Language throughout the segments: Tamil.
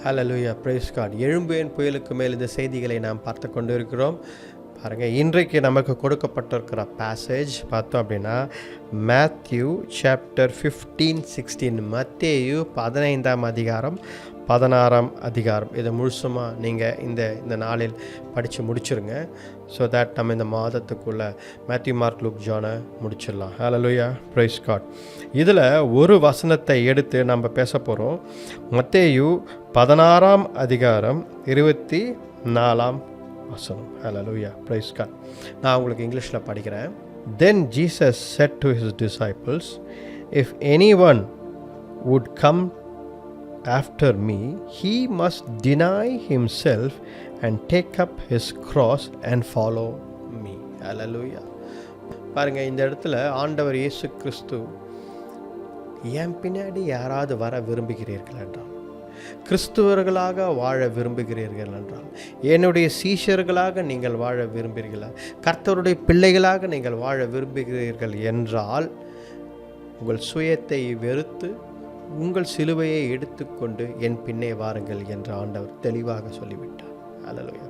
ஹல்லேலூயா, பிரைஸ் காட். எழும்பேன் புயலுக்கு மேல் இந்த செய்திகளை நாம் பார்த்து கொண்டு இருக்கிறோம். பாருங்கள், இன்றைக்கு நமக்கு கொடுக்கப்பட்டிருக்கிற பேசேஜ் பார்த்தோம் அப்படின்னா மேத்யூ சாப்டர் 15-16. மத்தேயு 15ஆம் அதிகாரம் 16ஆம் அதிகாரம். இதை முழுசுமாக நீங்கள் இந்த நாளில் படித்து முடிச்சிருங்க. ஸோ தட் நம்ம இந்த மாதத்துக்குள்ளே மேத்யூ, மார்க், லூக், ஜானை முடிச்சிடலாம். ஹல்லேலூயா, பிரைஸ் காட். இதில் ஒரு வசனத்தை எடுத்து நம்ம பேச போகிறோம். மத்தேயு 16ஆம் அதிகாரம் 24ஆம் வசனம். ஹல்லேலூயா, பிரைஸ் காட். நான் உங்களுக்கு இங்கிலீஷில் படிக்கிறேன். Then Jesus said to his disciples, if anyone would come after me, he must deny himself and take up his cross and follow me. Hallelujah. பாருங்க, இந்த இடத்துல ஆண்டவர் இயேசு கிறிஸ்து, என் பின்னாடி யாராவது வர விரும்புகிறீர்கள் என்றால், கிறிஸ்துவர்களாக வாழ விரும்புகிறீர்கள் என்றால், என்னுடைய சீஷர்களாக நீங்கள் வாழ விரும்புகிறீர்களா, கர்த்தருடைய பிள்ளைகளாக நீங்கள் வாழ விரும்புகிறீர்கள் என்றால், உங்கள் சுயத்தை வெறுத்து உங்கள் சிலுவையை எடுத்துக்கொண்டு என் பின்னே வாருங்கள் என்று ஆண்டவர் தெளிவாக சொல்லிவிட்டார். ஹல்லேலூயா.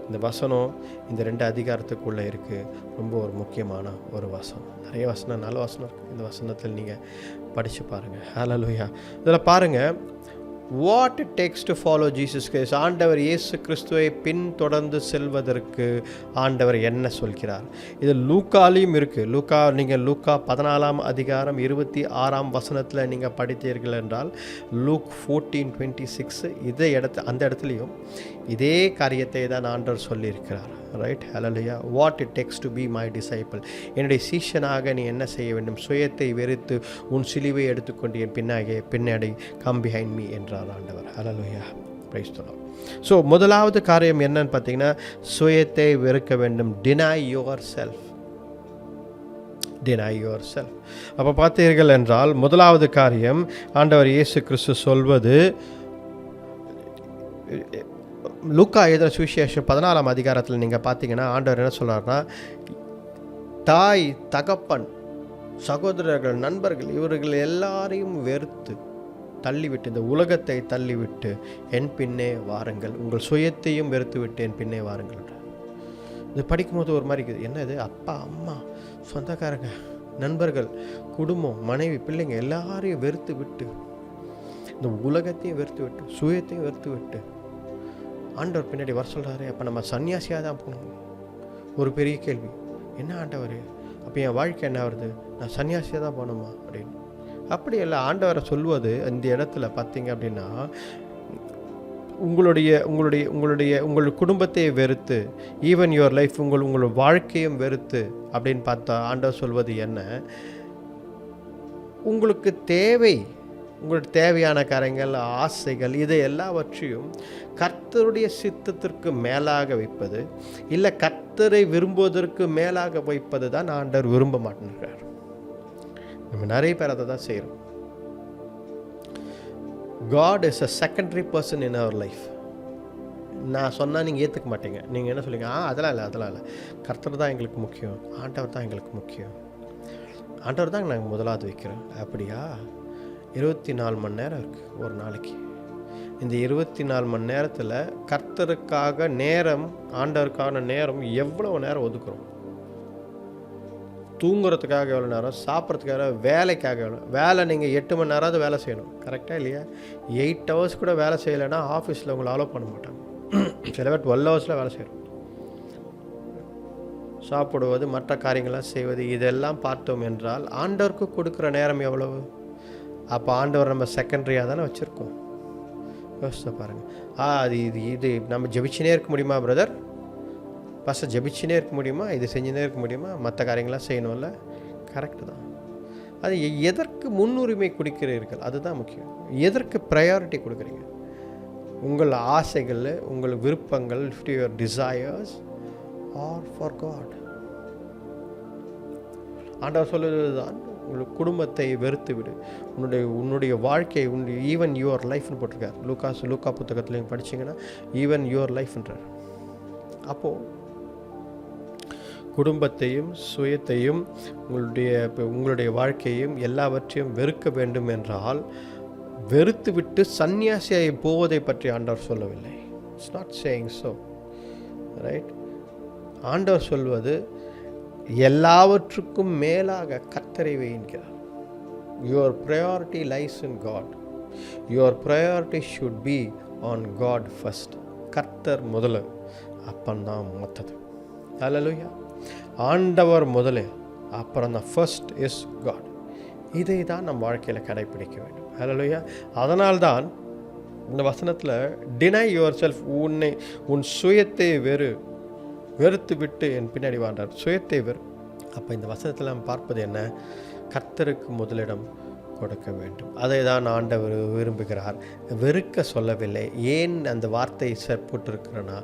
இந்த வசனம் இந்த 2 அதிகாரத்துக்குள்ளே இருக்குது. ரொம்ப ஒரு முக்கியமான ஒரு வசனம். நிறைய வசனம், நல்ல வசனம் இருக்குது. இந்த வசனத்தில் நீங்கள் படித்து பாருங்கள். ஹல்லேலூயா. இதில் பாருங்கள், what it takes to follow Jesus Christ. ஆண்டவர் இயேசு கிறிஸ்துவை பின்தொடர்ந்து செல்வதற்கு ஆண்டவர் என்ன சொல்கிறார்? இது லூக்காலையும் இருக்குது. நீங்கள் லூக்கா 14ஆம் அதிகாரம் 26ஆம் வசனத்தில் நீங்கள் படித்தீர்கள் என்றால், லூக் 14:26 அந்த இடத்துலையும் இதே காரியத்தை தான் ஆண்டவர் சொல்லியிருக்கிறார். Right? Hallelujah. What it takes to be my disciple. என்னுடைய சீஷனாக நீ என்ன செய்ய வேண்டும்? சுயத்தை வெறுத்து உன் சிலுவை எடுத்துக்கொண்டு என் பின்னாடி கம் பிஹைண்ட் மீ என்றார் ஆண்டவர். ஹல்லேலூயா, பிரைஸ் தி லார்ட். ஸோ முதலாவது காரியம் என்னன்னு பார்த்தீங்கன்னா, சுயத்தை வெறுக்க வேண்டும். Deny your self. Deny your self. அப்போ பார்த்தீர்கள் என்றால், முதலாவது காரியம் ஆண்டவர் இயேசு கிறிஸ்து சொல்வது, லூக்கா எழுதின சுவிசேஷம் 14ஆம் அதிகாரத்தில் நீங்கள் பார்த்தீங்கன்னா ஆண்டவர் என்ன சொல்கிறாருன்னா, தாய், தகப்பன், சகோதரர்கள், நண்பர்கள், இவர்கள் எல்லாரையும் வெறுத்து தள்ளிவிட்டு, இந்த உலகத்தை தள்ளிவிட்டு என் பின்னே வாருங்கள், உங்கள் சுயத்தையும் வெறுத்து விட்டு என் பின்னே வாருங்கள். இது படிக்கும்போது ஒரு மாதிரி இருக்குது. என்ன இது? அப்பா, அம்மா, சொந்தக்காரங்க, நண்பர்கள், குடும்பம், மனைவி, பிள்ளைங்க எல்லாரையும் வெறுத்து விட்டு, இந்த உலகத்தையும் வெறுத்து விட்டு, சுயத்தையும் வெறுத்து விட்டு ஆண்டவர் பின்னாடி வர சொல்கிறாரு. அப்போ நம்ம சன்னியாசியாக தான் போகணும். ஒரு பெரிய கேள்வி, என்ன ஆண்டவர், அப்போ என் வாழ்க்கை என்ன வருது? நான் சன்னியாசியாக தான் போகணுமா அப்படின்னு? அப்படி இல்லை. ஆண்டவரை சொல்வது இந்த இடத்துல பார்த்தீங்க அப்படின்னா, உங்கள் குடும்பத்தை வெறுத்து, ஈவன் யுவர் லைஃப், உங்களோட வாழ்க்கையும் வெறுத்து அப்படின்னு பார்த்தா ஆண்டவர் சொல்வது என்ன? உங்களுக்கு உங்களுக்கு தேவையான காரியங்கள், ஆசைகள், இதை எல்லாவற்றையும் கர்த்தருடைய சித்தத்திற்கு மேலாக வைப்பது, இல்லை கர்த்தரை விரும்புவதற்கு மேலாக வைப்பது தான் ஆண்டவர் விரும்ப மாட்டேங்கிறார். நம்ம நிறைய பேர் அதை தான் செய்கிறோம். God is a secondary person in our life. நான் சொன்னால் நீங்கள் ஏற்றுக்க மாட்டீங்க. நீங்கள் என்ன சொல்லுங்க? அதெல்லாம் இல்லை. கர்த்தர் தான் எங்களுக்கு முக்கியம், ஆண்டவர் தான் எங்களுக்கு முக்கியம், ஆண்டவர் தான் நாங்கள் முதலாவது வைக்கிறோம். அப்படியா? 24 மணி நேரம் இருக்குது ஒரு நாளைக்கு. இந்த 24 மணி நேரத்தில் கர்த்தருக்காக நேரம், ஆண்டவருக்கான நேரம் எவ்வளோ நேரம் ஒதுக்குறோம்? தூங்குறதுக்காக எவ்வளோ நேரம், சாப்பிட்றதுக்காக, வேலைக்காக எவ்வளோ வேலை? நீங்கள் 8 மணி நேரமாவது வேலை செய்யணும், கரெக்டாக இல்லையா? 8 ஹவர்ஸ் கூட வேலை செய்யலைன்னா ஆஃபீஸில் உங்களை அலோவ் பண்ண மாட்டாங்க. சில பேர் 12 ஹவர்ஸில் வேலை செய்யணும். சாப்பிடுவது, மற்ற காரியங்கள்லாம் செய்வது, இதெல்லாம் பார்த்தோம் என்றால் ஆண்டவருக்கு கொடுக்குற நேரம் எவ்வளவு? அப்போ ஆண்டவர் நம்ம செகண்டரியாக தானே வச்சுருக்கோம். யோசிச்சு பாருங்கள். இது நம்ம ஜெபிச்சுனே இருக்க முடியுமா பிரதர்? ஃபஸ்ட்டு ஜெபிச்சுனே இருக்க முடியுமா? இது செஞ்சுனே இருக்க முடியுமா? மற்ற காரியங்களாம் செய்யணும்ல? கரெக்டு தான். அது எதற்கு முன்னுரிமை கொடுக்கிறீர்கள்? அதுதான் முக்கியம். எதற்கு ப்ரையாரிட்டி கொடுக்குறீங்க? உங்கள் ஆசைகள், உங்கள் விருப்பங்கள், your desires are for God. ஆண்டவர் சொல்லுவது தான், உங்கள் குடும்பத்தை வெறுத்து விடு, உன்னுடைய வாழ்க்கை, ஈவன் யுவர் லைஃப்னு போட்டிருக்கார். லூக்கா புத்தகத்துலையும் படிச்சிங்கன்னா ஈவன் யுவர் லைஃப்ன்றார். அப்போது குடும்பத்தையும், சுயத்தையும், உங்களுடைய வாழ்க்கையும் எல்லாவற்றையும் வெறுக்க வேண்டும் என்றால் வெறுத்து விட்டு சன்னியாசியாய் போவதை பற்றி ஆண்டவர் சொல்லவில்லை. It's not saying so, right? ஆண்டவர் சொல்வது எல்லாவற்றுக்கும் மேலாக கர்த்தரை வைக்கிறார். Your priority lies in God. Your priority should be on God first. கர்த்தர் முதல்ல, அப்பந்தான் மற்றது. ஹல்லேலூயா. ஆண்டவர் முதலே, அப்புறம் தான் ஃபர்ஸ்ட் இஸ் காட். இதை தான் நம் வாழ்க்கையில் கடைப்பிடிக்க வேண்டும். ஹல்லேலூயா. அதனால்தான் இந்த வசனத்தில் டினை யுவர் செல்ஃப், உன் சுயத்தை வெறுத்து விட்டு என் பின்னாடி வாழ்றார். சுயத்தை வெறு. அப்போ இந்த வசனத்தில் நம்ம பார்ப்பது என்ன? கர்த்தருக்கு முதலிடம் கொடுக்க வேண்டும். அதை தான் ஆண்டவர் விரும்புகிறார். வெறுக்க சொல்லவில்லை. ஏன் அந்த வார்த்தை போட்டிருக்கிறேன்னா,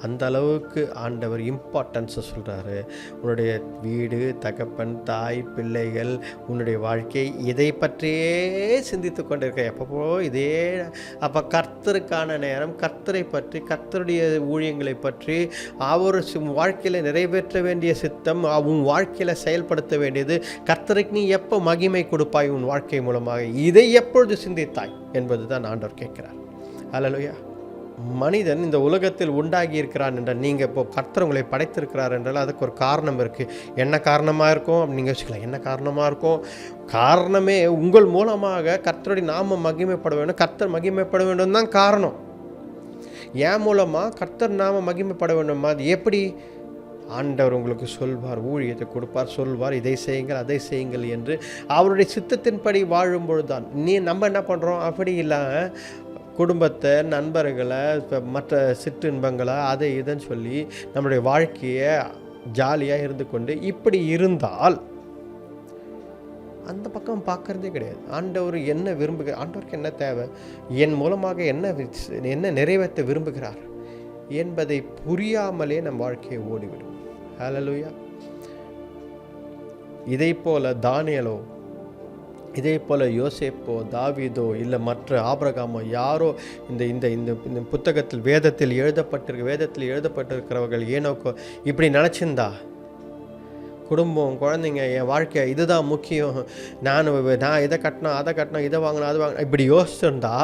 அந்த அளவுக்கு ஆண்டவர் இம்பார்ட்டன்ஸை சொல்கிறாரு. உன்னுடைய வீடு, தகப்பன், தாய், பிள்ளைகள், உன்னுடைய வாழ்க்கை, இதை பற்றியே சிந்தித்து கொண்டிருக்க எப்பப்போ இதே. அப்போ கர்த்தருக்கான நேரம், கர்த்தரை பற்றி, கர்த்தருடைய ஊழியங்களை பற்றி, அவர் வாழ்க்கையில் நிறைவேற்ற வேண்டிய சித்தம், உன் வாழ்க்கையில் செயல்படுத்த வேண்டியது, கர்த்தருக்கு நீ எப்போ மகிமை கொடுப்பாய் உன் வாழ்க்கை மூலமாக, இதை எப்பொழுது சிந்தித்தாய் என்பது தான் ஆண்டவர் கேட்கிறார். ஹல்லேலூயா. மனிதன் இந்த உலகத்தில் உண்டாகி இருக்கிறான் என்றால், நீங்கள் இப்போ கர்த்தர் உங்களை படைத்திருக்கிறார் என்றால் அதுக்கு ஒரு காரணம் இருக்குது. என்ன காரணமாக இருக்கும் அப்படின்னு நீங்கள் யோசிக்கலாம். என்ன காரணமாக இருக்கும்? காரணமே உங்கள் மூலமாக கர்த்தருடைய நாம மகிமைப்பட வேண்டும், கர்த்தர் மகிமைப்பட வேண்டும் தான் காரணம். என் மூலமாக கர்த்தர் நாம மகிமைப்பட வேண்டுமா? அது எப்படி? ஆண்டவர் உங்களுக்கு சொல்வார், ஊழியத்தை கொடுப்பார், சொல்வார் இதை செய்யுங்கள் அதை செய்யுங்கள் என்று. அவருடைய சித்தத்தின்படி வாழும்பொழுது தான் நம்ம என்ன பண்ணுறோம்? அப்படி இல்லாமல் குடும்பத்தை, நண்பர்களை, மற்ற சிற்றின்பங்களை, அதை இதுன்னு சொல்லி நம்முடைய வாழ்க்கையை ஜாலியாக இருந்து கொண்டு இப்படி இருந்தால் அந்த பக்கம் பார்க்கறதே கிடையாது. ஆண்டவர் என்ன விரும்புகிறார்? ஆண்டவருக்கு என்ன தேவை? என் மூலமாக என்ன நிறைவேற்ற விரும்புகிறார் என்பதை புரியாமலே நம் வாழ்க்கையை ஓடிவிடும். ஹல்லேலூயா. இதை போல தானியேலோ, இதே போல் யோசேப்போ, தாவீதோ, இல்லை மற்ற ஆபிரகாமோ, யாரோ இந்த இந்த இந்த புத்தகத்தில் வேதத்தில் எழுதப்பட்டிருக்கிறவர்கள் ஏனோக்கோ இப்படி நினச்சிருந்தா, குடும்பம், குழந்தைங்க, என் வாழ்க்கை இதுதான் முக்கியம், நான் இதை கட்டினேன் அதை கட்டினேன், இதை வாங்கினேன் அது வாங்கினேன், இப்படி யோசிச்சிருந்தா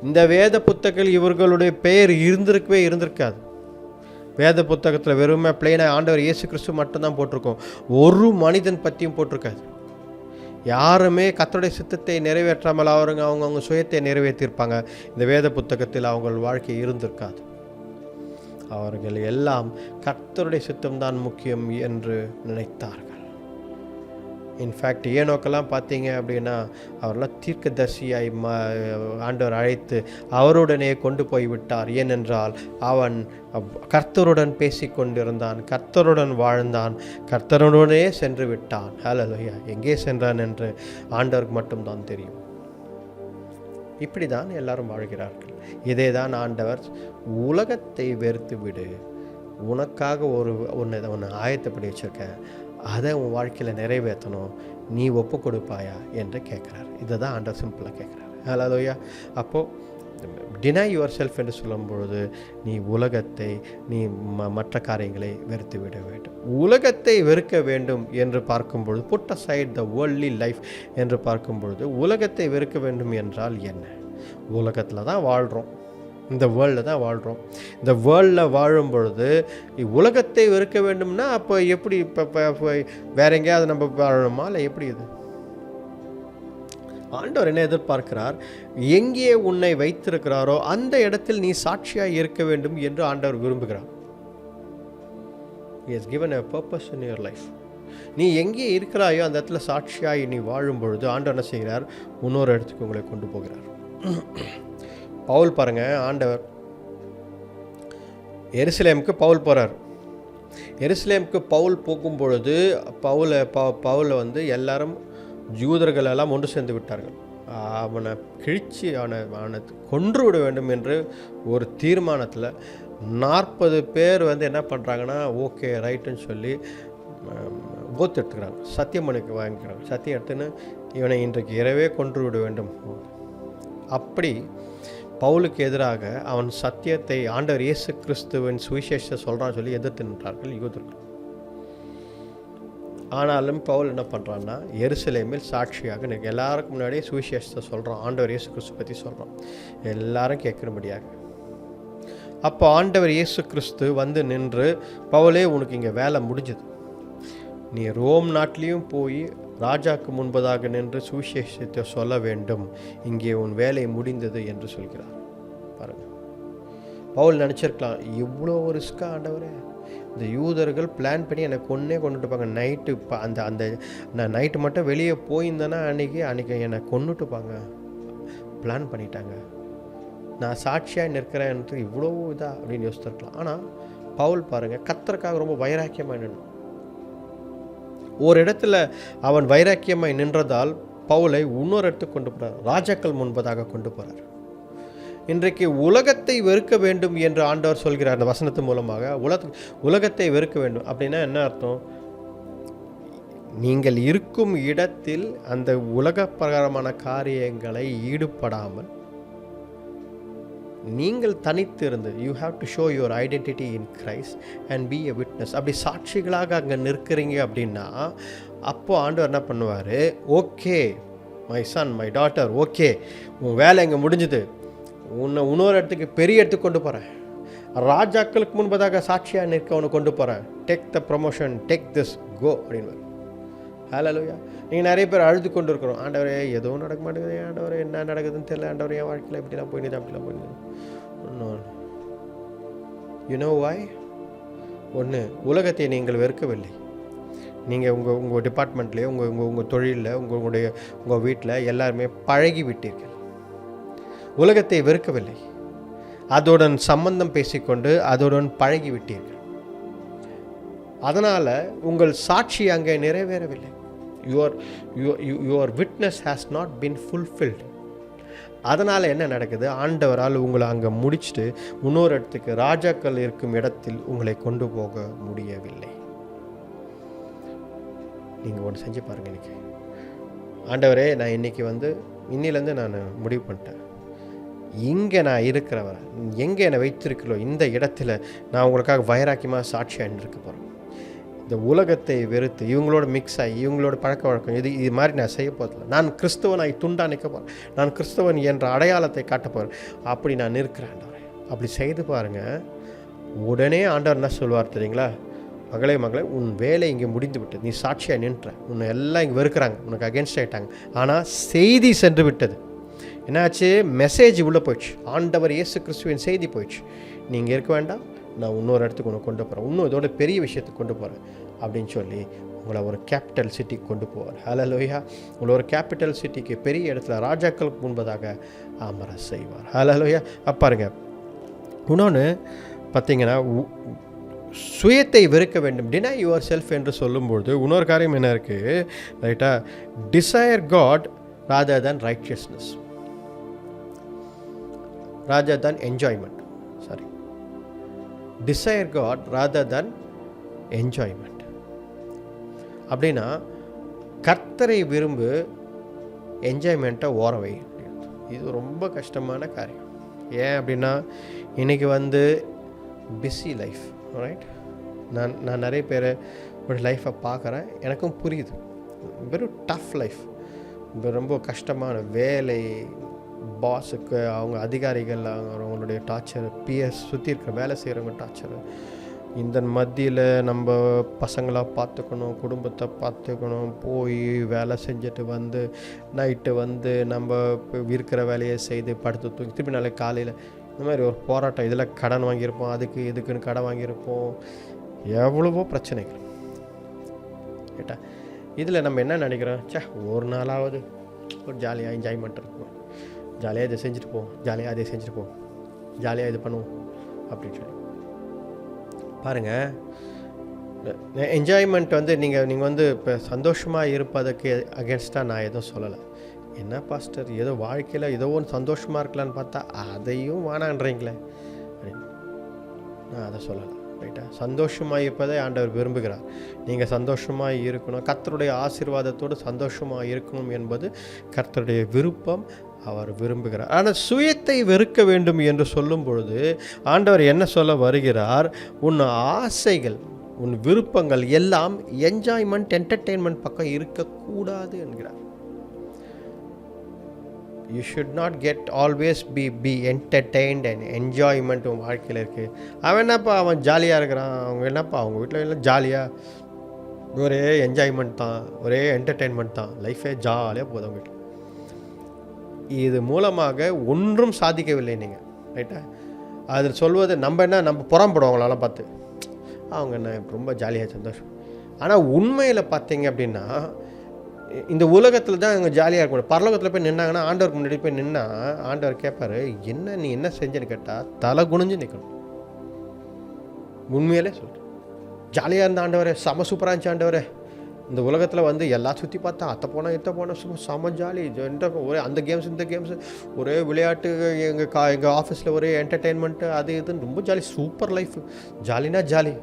இந்த வேத புத்தகத்தில் இவர்களுடைய பெயர் இருந்திருக்காது. வேத புத்தகத்தில் வெறுமை பிளெயினாக ஆண்டவர் இயேசு கிறிஸ்து மட்டும்தான் போட்டிருக்கோம். ஒரு மனிதன் பற்றியும் போட்டிருக்காது. யாருமே கர்த்தருடைய சித்தத்தை நிறைவேற்றாமல் அவங்க சுயத்தை நிறைவேற்றியிருப்பாங்க. இந்த வேத புத்தகத்தில் அவங்க வாழ்க்கை இருந்திருக்காது. அவர்கள் எல்லாம் கர்த்தருடைய சித்தம்தான் முக்கியம் என்று நினைத்தார்கள். இன்ஃபேக்ட் ஏனோக்கெல்லாம் பார்த்தீங்க அப்படின்னா அவரெல்லாம் தீர்க்கதரிசியாய் ஆண்டவர் அழைத்து அவருடனே கொண்டு போய் விட்டார். ஏனென்றால் அவன் கர்த்தருடன் பேசி கொண்டிருந்தான், கர்த்தருடன் வாழ்ந்தான், கர்த்தருடனே சென்று விட்டான். ஹல்லேலூயா. எங்கே சென்றான் என்று ஆண்டவருக்கு மட்டும்தான் தெரியும். இப்படி தான் எல்லாரும் வாழ்கிறார்கள். இதே தான் ஆண்டவர், உலகத்தை வெறுத்து விடு, உனக்காக ஒன்று ஆயத்தப்படி வச்சுருக்கேன், அதை உன் வாழ்க்கையில் நிறைவேற்றணும், நீ ஒப்பு கொடுப்பாயா என்று கேட்குறாரு. இதை தான் ஆண்டவர் சிம்பிளாக கேட்குறாரு. ஹல்லேலூயா. அப்போது டினை யுவர் செல்ஃப் என்று சொல்லும்பொழுது நீ உலகத்தை, நீ மற்ற காரியங்களை வெறுத்து விட வேண்டும். உலகத்தை வெறுக்க வேண்டும் என்று பார்க்கும்பொழுது, put aside the worldly life என்று பார்க்கும்பொழுது, உலகத்தை வெறுக்க வேண்டும் என்றால் என்ன? உலகத்தில் தான் வாழ்கிறோம், இந்த வேர்ல்டில் தான் வாழ்கிறோம். இந்த வேர்ல்டில் வாழும் பொழுது உலகத்தை வெறுக்க வேண்டும்னா அப்போ எப்படி? இப்போ வேற எங்கேயாவது நம்ம வாழணுமா? இல்லை எப்படி? இது ஆண்டவர் என்ன எதிர்பார்க்கிறார்? எங்கே உன்னை வைத்திருக்கிறாரோ அந்த இடத்தில் நீ சாட்சியாக இருக்க வேண்டும் என்று ஆண்டவர் விரும்புகிறார். He has given a purpose in your life. நீ எங்கே இருக்கிறாயோ அந்த இடத்துல சாட்சியாய் நீ வாழும் பொழுது ஆண்டவர் என்ன செய்கிறார்? இன்னொரு இடத்துக்கு உங்களை கொண்டு போகிறார். பவுல் பாருங்க, ஆண்டவர் எருசலேமுக்கு பவுல் போகிறார். எருசலேமுக்கு பவுல் போகும் பொழுது பவுலை வந்து எல்லாரும் யூதர்கள் எல்லாம் ஒன்று சேர்ந்து விட்டார்கள். அவனை கிழிச்சு அவனை கொன்று விட வேண்டும் என்று ஒரு தீர்மானத்தில் 40 பேர் வந்து என்ன பண்ணுறாங்கன்னா, ஓகே ரைட்டுன்னு சொல்லி ஓத்து எடுத்துக்கிறாங்க, சத்தியம் பண்ணிக்க வாங்கிக்கிறாங்க. சத்தியம் எடுத்துன்னு இவனை இன்றைக்கு இரவே கொன்று விட வேண்டும். அப்படி பவுலுக்கு எதிராக அவன் சத்தியத்தை, ஆண்டவர் இயேசு கிறிஸ்துவின் சுவிசேஷத்தை சொல்கிறான்னு சொல்லி எதிர்த்து நின்றார்கள் யூதர்கள். ஆனாலும் பவுல் என்ன பண்ணுறான்னா எருசலேமில் சாட்சியாக எனக்கு எல்லாருக்கும் முன்னாடியே சுவிசேஷத்தை சொல்கிறான், ஆண்டவர் இயேசு கிறிஸ்து பற்றி சொல்கிறான், எல்லாரும் கேட்குறபடியாக. அப்போ ஆண்டவர் இயேசு கிறிஸ்து வந்து நின்று, பவுலே உனக்கு இங்கே வேலை முடிஞ்சது, நீ ரோம் நாட்டிலையும் போய் ராஜாக்கு முன்பதாக நின்று சுவிசேஷத்தை சொல்ல வேண்டும், இங்கே உன் வேலை முடிந்தது என்று சொல்கிறார். பாருங்கள், பவுல் நினச்சிருக்கலாம், இவ்வளோ ரிஸ்க்காக ஆண்டவரே, இந்த யூதர்கள் பிளான் பண்ணி எனக்கு கொண்டுட்டு போங்க, நைட்டு அந்த அந்த நான் நைட்டு மட்டும் வெளியே போயிருந்தேன்னா அன்றைக்கி என்னை கொண்டுட்டுப்பாங்க, பிளான் பண்ணிட்டாங்க, நான் சாட்சியாக நிற்கிறேன்ட்டு இவ்வளோ இதா அப்படின்னு யோசிச்சிருக்கலாம். ஆனால் பவுல் பாருங்கள், கர்த்தருக்காக ரொம்ப வைராக்கியமாக நின்றான். ஒரு இடத்துல அவன் வைராக்கியமாய் நின்றதால் பவுலை இன்னொரு இடத்துக்கு கொண்டு போகிறார், ராஜாக்கள் முன்பதாக கொண்டு போகிறார். இன்றைக்கு உலகத்தை வெறுக்க வேண்டும் என்று ஆண்டவர் சொல்கிறார் அந்த வசனத்து மூலமாக. உலகத்தை வெறுக்க வேண்டும் அப்படின்னா என்ன அர்த்தம்? நீங்கள் இருக்கும் இடத்தில் அந்த உலக பிரகாரமான காரியங்களை ஈடுபடாமல் நீங்கள் தனித்திருந்து, you have to show your identity in Christ and be a witness. அப்படி சாட்சிகளாக அங்கே நிற்கிறீங்க அப்படின்னா அப்போ ஆண்டவர் என்ன பண்ணுவார்? Okay my son, my daughter, okay உன் வேலை இங்கே முடிஞ்சுது, உன்னை இன்னொரு இடத்துக்கு பெரிய இடத்துக்கு கொண்டு போகிறேன், ராஜாக்களுக்கு முன்பதாக சாட்சியாக நிற்க உன்னை கொண்டு போகிறேன், take the promotion, take this, go அப்படின்னு. ஹல்லேலூயா. நீங்கள் நிறைய பேர் அழுது கொண்டு இருக்கிறோம், ஆண்டவரே எதுவும் நடக்க மாட்டேங்குது, ஆண்டவரே என்ன நடக்குதுன்னு தெரியல, ஆண்டவரே என் வாழ்க்கையில் இப்படிலாம் போயிடுது அப்படிலாம் போயிடுது. யூ நோ வாய்? ஒன்று, உலகத்தை நீங்கள் வெறுக்கவில்லை. நீங்கள் உங்கள் டிபார்ட்மெண்ட்லேயே, உங்கள் தொழிலில், உங்கள் வீட்டில் எல்லாருமே பழகி விட்டீர்கள். உலகத்தை வெறுக்கவில்லை, அதோடன் சம்பந்தம் பேசிக்கொண்டு அதோடன் பழகி விட்டீர்கள். அதனால் உங்கள் சாட்சி அங்கே நிறைவேறவில்லை. your witness has not been fulfilled. அதனால் என்ன நடக்குது? ஆண்டவரால் உங்களை அங்கே முடிச்சுட்டு இன்னொரு இடத்துக்கு, ராஜாக்கள் இருக்கும் இடத்தில் உங்களை கொண்டு போக முடியவில்லை. நீங்கள் ஒன்று செஞ்சு பாருங்கள். இன்றைக்கி ஆண்டவரே, நான் இன்றைக்கி இன்னிலேருந்து நான் முடிவு பண்ணிட்டேன், இங்கே நான் இருக்கிறவரை எங்கே என்னை வைத்திருக்கிறோ இந்த இடத்துல நான் உங்களுக்காக வைராக்கியமாக சாட்சியாக இருக்க போகிறேன். இந்த உலகத்தை வெறுத்து இவங்களோட மிக்ஸ் ஆகி இவங்களோட பழக்க வழக்கம் இது மாதிரி நான் செய்ய போகிறதில்ல. நான் கிறிஸ்தவனாய் துண்டா நிற்க போகிறேன், நான் கிறிஸ்தவன் என்ற அடையாளத்தை காட்ட போகிறேன். அப்படி நான் நிற்கிறேன் ஆண்டவரே. அப்படி செய்து பாருங்கள். உடனே ஆண்டவர் என்ன சொல்வார் தெரியுங்களா? மகளே உன் வேலை இங்கே முடிந்து விட்டது, நீ சாட்சியாக நின்ற, உன்னை எல்லாம் இங்கே வெறுக்கிறாங்க, உனக்கு அகேன்ஸ்ட் ஆகிட்டாங்க, ஆனால் செய்தி சென்று விட்டது. என்னாச்சு? மெசேஜ் உள்ளே போயிடுச்சு, ஆண்டவர் இயேசு கிறிஸ்துவின் செய்தி போயிடுச்சு. நீங்கள் இருக்க வேண்டாம், நான் இன்னொரு இடத்துக்கு உன்னை கொண்டு போகிறேன், இன்னும் இதோட பெரிய விஷயத்துக்கு கொண்டு போகிறேன் அப்படின்னு சொல்லி உங்களை ஒரு கேபிட்டல் சிட்டிக்கு கொண்டு போவார். ஹல்லேலூயா. உங்களை ஒரு கேபிட்டல் சிட்டிக்கு, பெரிய இடத்துல ராஜாக்களுக்கு முன்பதாக அமர செய்வார். ஹல்லேலூயா. பாருங்க, இன்னொன்று பார்த்தீங்கன்னா, சுயத்தை வெறுக்க வேண்டும், டினை யுவர் செல்ஃப் என்று சொல்லும்பொழுது இன்னொரு காரியம் என்ன இருக்குது ரைட்டா? Desire God rather than righteousness, rather than enjoyment. Sorry, desire God rather than enjoyment. அப்படின்னா கர்த்தரை விரும்பு, என்ஜாய்மெண்ட்டை ஓரவை. இது ரொம்ப கஷ்டமான காரியம். ஏன் அப்படின்னா இன்றைக்கி பிஸி லைஃப், ரைட்? நான் நிறைய பேர் ஒரு லைஃப்பை பார்க்குறேன், எனக்கும் புரியுது. வெறும் டஃப் லைஃப், ரொம்ப கஷ்டமான வேலை, பாஸுக்கு அவங்க அதிகாரிகள் அவங்களுடைய டார்ச்சர், பிஎஸ் சுற்றி இருக்கிற வேலை செய்கிறவங்க டார்ச்சர், இந்த மத்தியில் நம்ம பசங்களாக பார்த்துக்கணும், குடும்பத்தை பார்த்துக்கணும், போய் வேலை செஞ்சுட்டு நைட்டு நம்ம இருக்கிற வேலையை செய்து படுத்து தூக்கி திருப்பி நாளைக்கு காலையில் இந்த மாதிரி ஒரு போராட்டம். இதில் கடன் வாங்கியிருப்போம், இதுக்குன்னு கடன் வாங்கியிருப்போம், எவ்வளவோ பிரச்சனைகள் கேட்டா. இதில் நம்ம என்ன நினைக்கிறோம்? ஒரு நாளாவது ஒரு ஜாலியாக என்ஜாய்மெண்ட் இருக்கும், ஜாலியாக இதை செஞ்சுட்டு போவோம், ஜாலியாக அதை செஞ்சுட்டு போவோம், ஜாலியாக இது பண்ணுவோம் அப்படின்னு சொல்லி பாருங்கள். என்ஜாய்மெண்ட் நீங்கள் இப்போ சந்தோஷமாக இருப்பதுக்கு அகேன்ஸ்டாக நான் எதுவும் சொல்லலை. என்ன பாஸ்டர், ஏதோ வாழ்க்கையில் ஏதோ ஒன்று சந்தோஷமாக இருக்கலான்னு பார்த்தா அதையும் வேணான்றீங்களே அப்படின்னு நான் அதை சொல்லலை. ரைட்டா? சந்தோஷமாக இருப்பதை ஆண்டவர் விரும்புகிறார். நீங்கள் சந்தோஷமாக இருக்கணும், கர்த்தருடைய ஆசீர்வாதத்தோடு சந்தோஷமாக இருக்கணும் என்பது கர்த்தருடைய விருப்பம், அவர் விரும்புகிறார். ஆனால் சுயத்தை வெறுக்க வேண்டும் என்று சொல்லும் பொழுது ஆண்டவர் என்ன சொல்ல வருகிறார்? உன் ஆசைகள், உன் விருப்பங்கள் எல்லாம் என்ஜாய்மெண்ட், என்டர்டெயின்மெண்ட் பக்கம் இருக்கக்கூடாது என்கிறார். You should not get always be entertained and enjoyment உன் வாழ்க்கையில் இருக்குது. அவன் என்னப்பா, அவன் ஜாலியாக இருக்கிறான், அவங்க என்னப்பா அவங்க வீட்டில் எல்லாம் ஜாலியாக ஒரே என்ஜாய்மெண்ட் தான், ஒரே என்டர்டெயின்மெண்ட் தான், லைஃபே ஜாலியாக போகுது அவங்க வீட்டில். இது மூலமாக ஒன்றும் சாதிக்கவில்லை நீங்கள், ரைட்டா? அதில் சொல்வது நம்ம புறம்படுவோம் அவங்களெல்லாம் பார்த்து, அவங்க என்ன ரொம்ப ஜாலியாக சந்தோஷம். ஆனால் உண்மையில் பார்த்தீங்க அப்படின்னா இந்த உலகத்தில் தான் அவங்க ஜாலியாக இருக்கணும். பரலோகத்தில் போய் நின்னாங்கன்னா, ஆண்டவருக்கு முன்னாடி போய் நின்னா ஆண்டவர் கேட்பார், என்ன நீ என்ன செஞ்சேன்னு கேட்டால் தலை குனிஞ்சு நிற்கணும். உண்மையிலே சொல்கிறேன், ஜாலியாக இருந்த ஆண்டவரே, செம சூப்பராக இருந்துச்சு ஆண்டவரே, இந்த உலகத்தில் வந்து எல்லாம் சுற்றி பார்த்தா அத்தை போனால் இத்த போனால் சும்மா செம ஜாலி, ஒரே அந்த கேம்ஸ் இந்த கேம்ஸு, ஒரே விளையாட்டு, எங்கள் ஆஃபீஸில் ஒரே என்டர்டெயின்மெண்ட்டு, அது இதுன்னு ரொம்ப ஜாலி, சூப்பர் லைஃப், ஜாலினா ஜாலி.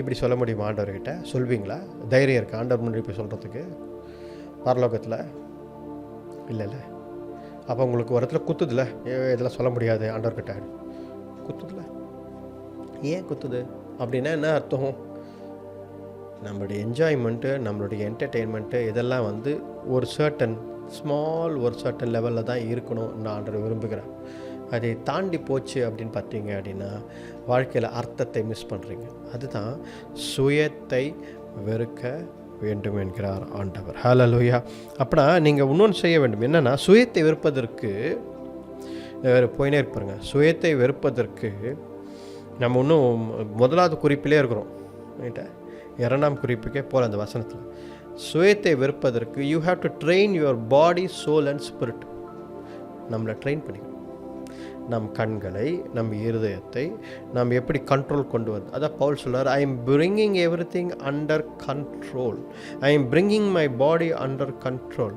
இப்படி சொல்ல முடியுமா ஆண்டவர்கிட்ட? சொல்வீங்களா? தைரியம் இருக்குது ஆண்டவர் முன்னாடி போய் சொல்கிறதுக்கு பரலோகத்தில்? இல்லைல்ல. அப்போ உங்களுக்கு ஒரு இடத்துல குத்துதில்ல, இதெல்லாம் சொல்ல முடியாது ஆண்டவர்கிட்ட, குத்துதில்ல. ஏன் குத்துது அப்படின்னா என்ன அர்த்தம்? நம்மளுடைய என்ஜாய்மெண்ட்டு, நம்மளுடைய என்டர்டெயின்மெண்ட்டு இதெல்லாம் வந்து ஒரு சர்டன் லெவலில் தான் இருக்கணும் நான் ஆண்டவர் விரும்புகிறேன். அதை தாண்டி போச்சு அப்படின்னு பார்த்தீங்க அப்படின்னா வாழ்க்கையில் அர்த்தத்தை மிஸ் பண்ணுறீங்க. அதுதான் சுயத்தை வெறுக்க வேண்டும் என்கிறார் ஆண்டவர். ஹல்லேலூயா. அப்படின்னா நீங்கள் இன்னொன்று செய்ய வேண்டும். என்னென்னா, சுயத்தை வெறுப்பதற்கு போயினே இருப்பாருங்க. சுயத்தை வெறுப்பதற்கு நம்ம இன்னும் முதலாவது குறிப்பிலே இருக்கிறோம், ரைட்டா? 2ஆம் குறிப்புக்கே போல அந்த வசனத்தில். சுயத்தை வெறுப்பதற்கு you have to train your body, soul and spirit. நம்மளை ட்ரெயின் பண்ணிக்கணும். நம் கண்களை, நம் இருதயத்தை நாம் எப்படி கண்ட்ரோல் கொண்டு வந்து, அதான் பவுல் சொல்றார், I am bringing every thing under control, I am bringing my body under control.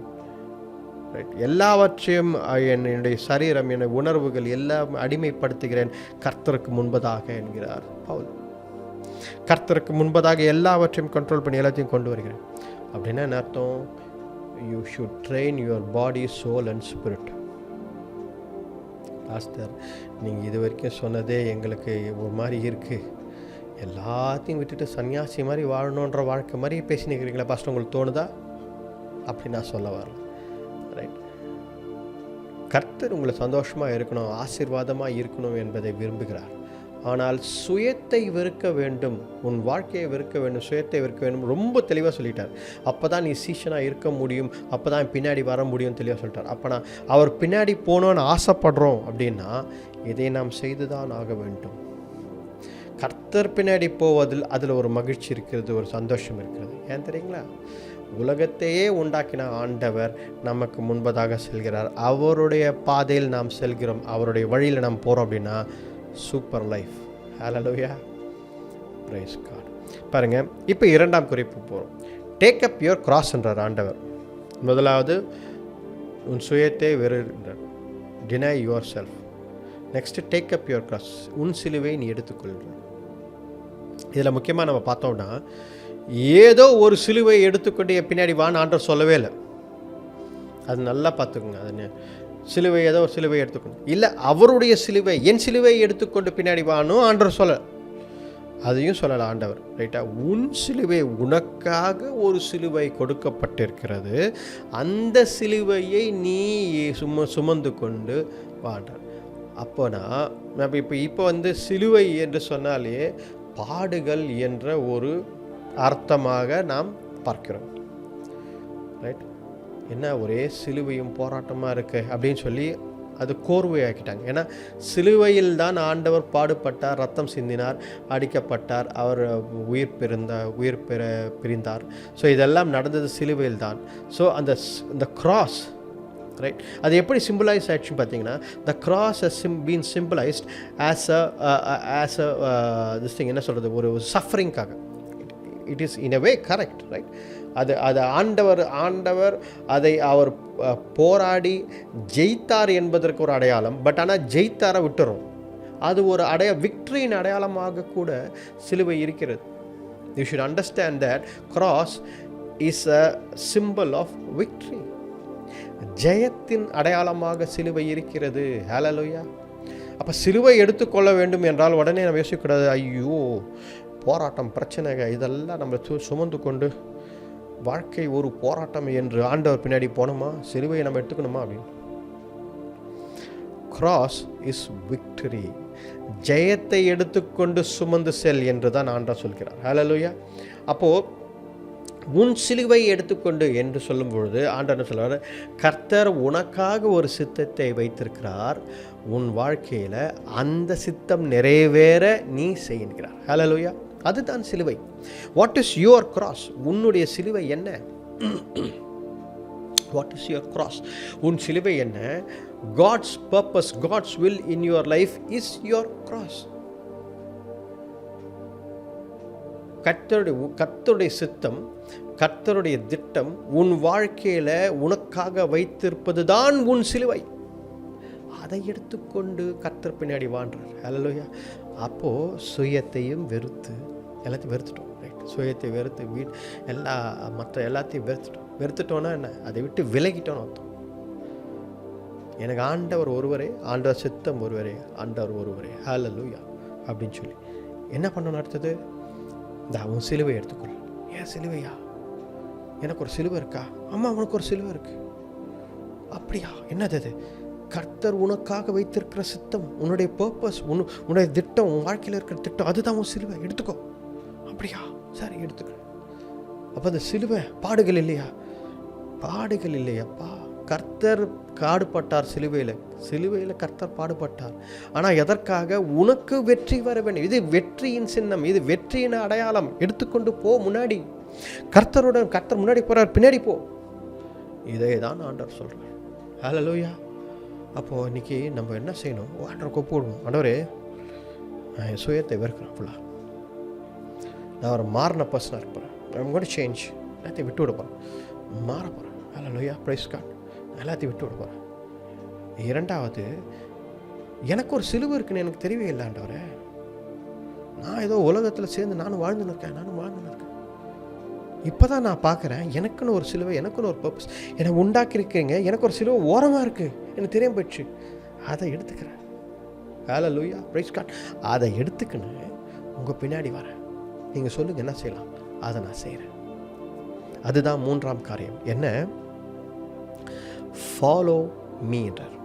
Right? எல்லாவற்றையும் என்னுடைய சரீரம், என்னுடைய உணர்வுகள் எல்லாம் அடிமைப்படுத்துகிறேன் கர்த்தருக்கு முன்பதாக என்கிறார் பவுல். கர்த்தருக்கு முன்பதாக எல்லாவற்றையும் கண்ட்ரோல் பண்ணி எல்லாத்தையும் கொண்டு வருகிறேன். அப்படின்னா என்ன அர்த்தம்? You should train your body, soul and spirit. Pastor, நீங்கள் இது வரைக்கும் சொன்னதே எங்களுக்கு ஒரு மாதிரி இருக்குது, எல்லாத்தையும் விட்டுட்டு சன்னியாசி மாதிரி வாழணுன்ற வாழ்க்கை மாதிரி பேசினிக்கிறீங்களா பாஸ்டர், உங்களுக்கு தோணுதா? அப்படி நான் சொல்ல வரல. ரைட்? கர்த்தர் உங்களை சந்தோஷமாக இருக்கணும், ஆசீர்வாதமாக இருக்கணும் என்பதை விரும்புகிறார். ஆனால் சுயத்தை வெறுக்க வேண்டும், உன் வாழ்க்கையை வெறுக்க வேண்டும், சுயத்தை வெறுக்க வேண்டும், ரொம்ப தெளிவாக சொல்லிட்டார். அப்போ தான் நீ சீஷனாக இருக்க முடியும், அப்போ தான் பின்னாடி வர முடியும் தெளிவாக சொல்லிட்டார். அப்போனா அவர் பின்னாடி போகணுன்னு ஆசைப்படுறோம் அப்படின்னா இதை நாம் செய்து தான் ஆக வேண்டும். கர்த்தர் பின்னாடி போவதில் அதில் ஒரு மகிழ்ச்சி இருக்கிறது, ஒரு சந்தோஷம் இருக்கிறது. ஏன் தெரியுங்களா? உலகத்தையே உண்டாக்கின ஆண்டவர் நமக்கு முன்பதாக செல்கிறார். அவருடைய பாதையில் நாம் செல்கிறோம், அவருடைய வழியில் நாம் போகிறோம் அப்படின்னா சூப்பர் லைஃப். ஹல்லேலூயா, பிரைஸ் காட். பாருங்க, இப்போ 2ஆம் குறிப்பு போகிறோம். டேக் அப் யுவர் கிராஸ் என்றார் ஆண்டவர். முதலாவது உன் சுயத்தை வெறுன்றார், deny yourself. Next take up your cross, உன் சிலுவை நீ எடுத்துக்கொள்கிறார். இதில் முக்கியமாக நம்ம பார்த்தோம்னா, ஏதோ ஒரு சிலுவை எடுத்துக்கொண்டு பின்னாடி வான்னு ஆண்டவர் சொல்லவே இல்லை. அது நல்லா பார்த்துக்குங்க. அது சிலுவை ஏதோ ஒரு சிலுவை எடுத்துக்கணும் இல்லை, அவருடைய சிலுவை, என் சிலுவை எடுத்துக்கொண்டு பின்னாடி வானும் ஆண்டவர் சொல்ல, அதையும் சொல்லலை ஆண்டவர். ரைட்டா? உன் சிலுவை, உனக்காக ஒரு சிலுவை கொடுக்கப்பட்டிருக்கிறது, அந்த சிலுவையை நீ சுமந்து கொண்டு வாண்டார். அப்போனா நம்ம இப்போ வந்து சிலுவை என்று சொன்னாலே பாடுகள் என்ற ஒரு அர்த்தமாக நாம் பார்க்கிறோம். ரைட்? என்ன ஒரே சிலுவையும் போராட்டமாக இருக்கு அப்படின்னு சொல்லி அது கோர்வையாக்கிட்டாங்க. ஏன்னா சிலுவையில் தான் ஆண்டவர் பாடுபட்டார், ரத்தம் சிந்தினார், அடிக்கப்பட்டார், அவர் உயிர் பிரிந்தார். ஸோ இதெல்லாம் நடந்தது சிலுவையில் தான். ஸோ அந்த கிராஸ், ரைட், அது எப்படி சிம்பிளைஸ் ஆயிடுச்சுன்னு பார்த்தீங்கன்னா, the cross has been simplised as this thing, என்ன சொல்கிறது, ஒரு சஃபரிங்காக. It is in a way correct, right? அது ஆண்டவர் அதை அவர் போராடி ஜெயித்தார் என்பதற்கு ஒரு அடையாளம். பட் ஆனால் ஜெயித்தாரை விட்டுறோம், அது ஒரு விக்டரியின் அடையாளமாக கூட சிலுவை இருக்கிறது. You should understand that cross is a symbol of victory. ஜெயத்தின் அடையாளமாக சிலுவை இருக்கிறது. ஹல்லேலூயா. அப்போ சிலுவை எடுத்துக்கொள்ள வேண்டும் என்றால் உடனே நம்ம யோசிக்கக்கூடாது, ஐயோ போராட்டம், பிரச்சனைகள் இதெல்லாம் நம்ம சுமந்து கொண்டு வாழ்க்கை ஒரு போராட்டம் என்று ஆண்டவர் பின்னாடி போனோமா, சிலுவையை நம்ம எடுத்துக்கணுமா அப்படின்னு. Cross is victory. ஜெயத்தை எடுத்துக்கொண்டு சுமந்து செல் என்று தான் ஆண்டவர் சொல்கிறார். ஹல்லேலூயா. அப்போது உன் சிலுவை எடுத்துக்கொண்டு என்று சொல்லும் பொழுது ஆண்டவர் சொல்கிறார், கர்த்தர் உனக்காக ஒரு சித்தத்தை வைத்திருக்கிறார், உன் வாழ்க்கையில் அந்த சித்தம் நிறைவேற நீ செய்கிறார். ஹல்லேலூயா. அதுதான் சிலுவை. What is your cross? உன்னுடைய சிலுவை என்ன? What is your cross? உன் சிலுவை என்ன? God's purpose, God's will in your life is your cross. கர்த்தருடைய சித்தம், கர்த்தருடைய திட்டம் உன் வாழ்க்கையில் உனக்காக வைத்திருப்பது தான் உன் சிலுவை. அதை எடுத்துக்கொண்டு கர்த்தர் பின்னாடி வாழ்றார். ஹல்லேலூயா. அப்போது சுயத்தையும் வெறுத்து, எல்லாத்தையும் வெறுத்துட்டோம். ரைட், சுயத்தை வெறுத்து எல்லாத்தையும் வெறுத்துட்டோன்னா என்ன? அதை விட்டு விலகிட்டோன்னு அர்த்தம். எனக்கு ஆண்டவர் ஒருவரே, ஆண்டவர் சித்தம் ஒருவரே, ஆண்டவர் ஒருவரே, ஹல்லேலூயா அப்படின்னு சொல்லி என்ன பண்ணணும்? அடுத்தது இந்த அவன் சிலுவை எடுத்துக்கொள். ஏன் சிலுவையா? எனக்கு ஒரு சிலுவை இருக்கா? அம்மா உனக்கு ஒரு சிலுவை இருக்கு. அப்படியா? என்னது அது? கர்த்தர் உனக்காக வைத்திருக்கிற சித்தம், உன்னுடைய பர்பஸ், உன்னுடைய திட்டம், உன் வாழ்க்கையில் இருக்கிற திட்டம், அதுதான் உன் சிலுவை. எடுத்துக்கோ. அப்படியா? சரி, எடுத்துக்கிறேன். அப்போ அந்த சிலுவை பாடுகள் இல்லையா? பாடுகள் இல்லையாப்பா. கர்த்தர் பாடுபட்டார் சிலுவையில் கர்த்தர் பாடுபட்டார். ஆனால் எதற்காக? உனக்கு வெற்றி வர வேண்டும். இது வெற்றியின் சின்னம், இது வெற்றியின் அடையாளம். எடுத்துக்கொண்டு போ முன்னாடி. கர்த்தர் முன்னாடி போறார், பின்னாடி போ. இதே தான் ஆண்டவர் சொல்றார். ஹல்லேலூயா. அப்போது இன்னைக்கு நம்ம என்ன செய்யணும்? ஆண்டவர் கூப்பிடுவோம். ஆண்டவரே, நான் என் சுயத்தை வெறுக்கிறேன். ஃபுல்லாக நான் ஒரு மாறின பர்சனாக இருப்பேன். I'm going to change. எல்லாத்தையும் விட்டு விட போகிறேன், மாற போகிறேன். ஹல்லேலூயா, பிரைஸ் காட். எல்லாத்தையும் விட்டு விட போகிறேன். இரண்டாவது, எனக்கு ஒரு சிலுவை இருக்குன்னு எனக்கு தெரியவே இல்லை ஆண்டவரே. நான் ஏதோ உலகத்தில் சேர்ந்து நானும் வாழ்ந்துன்னு இருக்கேன். இப்போ தான் நான் பார்க்குறேன், எனக்குன்னு ஒரு சிலுவை, எனக்குன்னு ஒரு பர்பஸ் என்னை உண்டாக்கியிருக்கீங்க. எனக்கு ஒரு சிலுவை ஓரமாக இருக்குது, எனக்கு தெரியாம போயிடுச்சு. அதை எடுத்துக்கிறேன். ஹல்லேலூயா, பிரைஸ் காட். அதை எடுத்துக்கின்னு உங்கள் பின்னாடி வரேன். நீங்கள் சொல்லுங்கள் என்ன செய்யலாம், அதை நான் செய்கிறேன். அதுதான் மூன்றாம் காரியம். என்ன? ஃபாலோ மீன்றார்.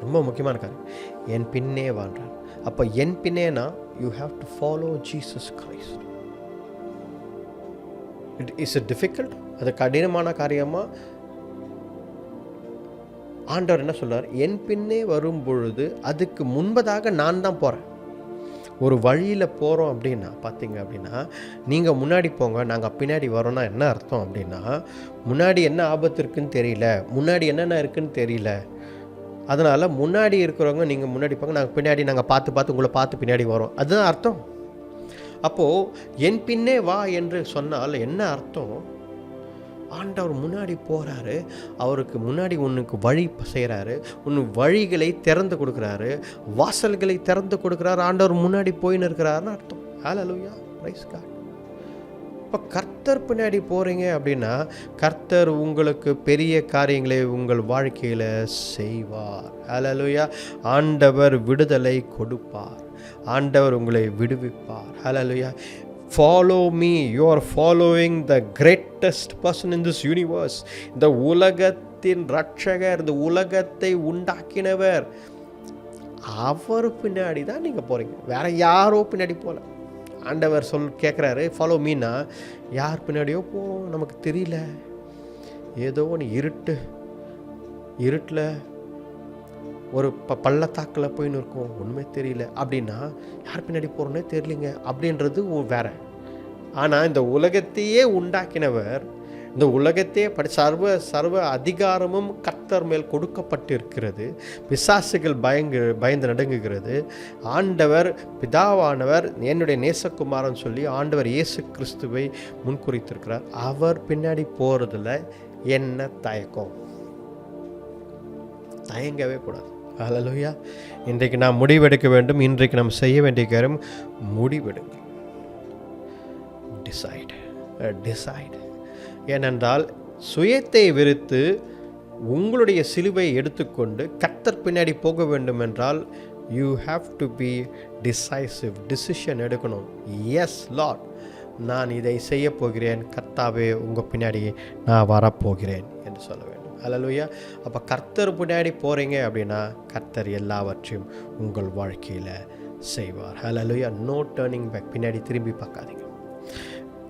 ரொம்ப முக்கியமான காரியம். என் பின்னே வாழ்றார். அப்போ என் பின்னேனா you have to follow Jesus Christ. It's difficult. அது கடினமான காரியமாக ஆண்டவர் என்ன சொல்றார்? என் பின்னே வரும் பொழுது அதுக்கு முன்பதாக நான் தான் போகிறேன். ஒரு வழியில் போகிறோம் அப்படின்னா பார்த்தீங்க அப்படின்னா, நீங்கள் முன்னாடி போங்க, நாங்கள் பின்னாடி வரோன்னா என்ன அர்த்தம் அப்படின்னா, முன்னாடி என்ன ஆபத்து இருக்குன்னு தெரியல, முன்னாடி என்னென்ன இருக்குன்னு தெரியல. அதனால் முன்னாடி இருக்கிறவங்க நீங்கள் முன்னாடி போங்க, நாங்கள் பார்த்து உங்களை பார்த்து பின்னாடி வரோம். அதுதான் அர்த்தம். அப்போது என் பின்னே வா என்று சொன்னால் என்ன அர்த்தம்? ஆண்டவர் முன்னாடி போகிறாரு, அவருக்கு முன்னாடி உனக்கு வழி செய்கிறாரு, உன் வழிகளை திறந்து கொடுக்குறாரு, வாசல்களை திறந்து கொடுக்குறாரு. ஆண்டவர் முன்னாடி போயின்னு இருக்கிறாருன்னு அர்த்தம். ஹல்லேலூயா, பிரைஸ் காட். இப்போ கர்த்தர் பின்னாடி போகிறீங்க அப்படின்னா கர்த்தர் உங்களுக்கு பெரிய காரியங்களை உங்கள் வாழ்க்கையில் செய்வார். ஹல்லேலூயா. ஆண்டவர் விடுதலை கொடுப்பார், ஆண்டவர் உங்களை விடுவிப்பார். ஹல்லேலூயா. Follow me. You are following the greatest person in this universe. இந்த உலகத்தின் ரட்சகர், இந்த உலகத்தை உண்டாக்கினவர், அவர் பின்னாடி தான் நீங்கள் போகிறீங்க. வேற யாரோ பின்னாடி போகல. ஆண்டவர் கேட்குறாரு ஃபாலோ மீனா, யார் பின்னாடியோ போ, நமக்கு தெரியல, ஏதோ ஒன்று இருட்டில் ஒரு பள்ளத்தாக்கில் போயின்னு இருக்கும், ஒன்றுமே தெரியல அப்படின்னா யார் பின்னாடி போகிறோன்னே தெரியலிங்க அப்படின்றது வேற. ஆனால் இந்த உலகத்தையே உண்டாக்கினவர், இந்த உலகத்தையே சர்வ அதிகாரமும் கர்த்தர் மேல் கொடுக்கப்பட்டிருக்கிறது. பிசாசுகள் பயந்து நடுங்குகிறது. ஆண்டவர் பிதாவானவர் என்னுடைய நேசகுமாரன் சொல்லி ஆண்டவர் இயேசு கிறிஸ்துவை முன்குறித்திருக்கிறார். அவர் பின்னாடி போகிறதுல என்ன தயக்கம்? தயங்கவே கூடாது. ஹல்லேலூயா. இன்றைக்கு நாம் முடிவெடுக்க வேண்டும். இன்றைக்கு நாம் செய்ய வேண்டிய காரியம் முடிவெடுங்க. டிசைட். ஏனென்றால் சுயத்தை வெறுத்து உங்களுடைய சிலுவை எடுத்துக்கொண்டு கர்த்தர் பின்னாடி போக வேண்டும் என்றால் you have to be decisive, decision எடுக்கணும். எஸ் லார்ட், நான் இதை செய்ய போகிறேன், கர்த்தாவே உங்கள் பின்னாடி நான் வரப்போகிறேன் என்று சொல்ல வேண்டும். ஹல்லேலூயா. அப்போ கர்த்தர் பின்னாடி போகிறீங்க அப்படின்னா கர்த்தர் எல்லாவற்றையும் உங்கள் வாழ்க்கையில் செய்வார். ஹல்லேலூயா. நோ டர்னிங் பேக், பின்னாடி திரும்பி பார்க்காதீங்க.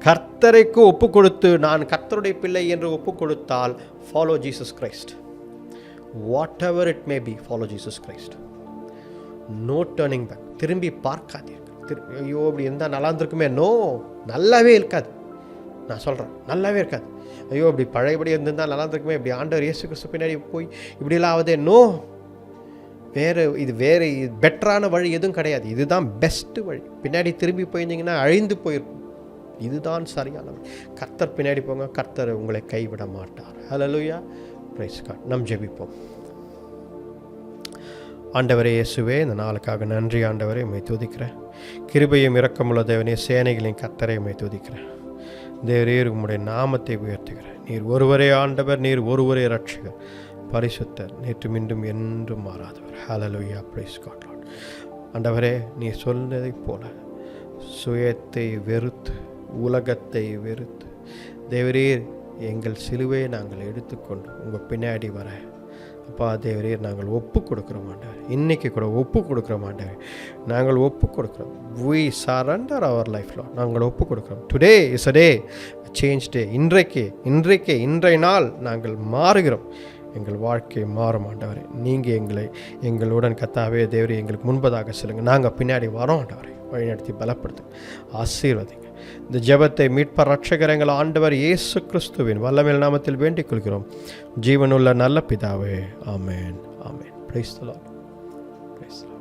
கர்த்தருக்கு ஒப்பு கொடுத்து நான் கர்த்தருடைய பிள்ளை என்று ஒப்பு கொடுத்தால் follow Jesus Christ. Whatever it may be, follow Jesus Christ. No turning back, திரும்பி பார்க்காதீர்கள். ஐயோ அப்படி இருந்தால் நல்லா இருந்திருக்குமே, நோ, நல்லாவே இருக்காது. நான் சொல்கிறேன், நல்லாவே இருக்காது. ஐயோ அப்படி பழையபடி இருந்திருந்தால் நல்லா இருந்திருக்குமே, இப்படி ஆண்டவர் இயேசு கிறிஸ்து பின்னாடி போய் இப்படிலாம் ஆகுதே, நோ. வேறு பெட்டரான வழி எதுவும் கிடையாது. இதுதான் பெஸ்ட்டு வழி. பின்னாடி திரும்பி போயிருந்தீங்கன்னா அழிந்து போயிருக்கும். இதுதான் சரியான வழி. கர்த்தர் பின்னாடி போங்க, கர்த்தர் உங்களை கைவிட மாட்டார். ஹல்லேலூயா. Praise God. நம் ஜெபிப்போம். ஆண்டவரே இயேசுவே, இந்த நாளுக்காக நன்றி ஆண்டவரே, உம்மை துதிக்கிறேன். கிருபையும் இரக்கமுள்ள தேவனே, சேனைகளின் கர்த்தரை உம்மை துதிக்கிறேன். தேவரீர் உம்முடைய நாமத்தை உயர்த்துகிறேன். நீர் ஒருவரே ஆண்டவர், நீர் ஒருவரே ரட்சகர், பரிசுத்தர், நேற்று மீண்டும் என்றும் மாறாதவர். ஹல்லேலூயா. Praise God Lord. ஆண்டவரே, நீர் சொன்னதைப் போல சுயத்தை வெறுத்து, உலகத்தை வெறுத்து, தேவரீர் எங்கள் சிலுவையை நாங்கள் எடுத்துக்கொண்டு உங்கள் பின்னாடி வர அப்பா தேவரீர் நாங்கள் ஒப்பு கொடுக்குறோம் ஆண்டவர். இன்றைக்கி கூட ஒப்பு கொடுக்குறோம் ஆண்டவர். நாங்கள் ஒப்பு கொடுக்குறோம். we surrender our life Lord. நாங்கள் ஒப்பு கொடுக்குறோம். Today is a day, change day. இன்றைய நாள் நாங்கள் மாறுகிறோம். எங்கள் வாழ்க்கை மாறும் ஆண்டவரே. நீங்கள் எங்களுடன் கர்த்தாவே தேவரே எங்களுக்கு முன்பதாக செல்லுங்கள். நாங்கள் பின்னாடி வரோம் ஆண்டவரே. வழிநடத்தி பலப்படுத்துங்க, ஆசீர்வதிங்க. இந்த ஜெபத்தை மீட்பர் ரட்சகர் எங்கள் ஆண்டவர் இயேசு கிறிஸ்துவின் வல்லமையான நாமத்தில் வேண்டிக் கொள்கிறோம், ஜீவனுள்ள நல்ல பிதாவே. Amen. Amen. Praise the Lord. Praise the Lord.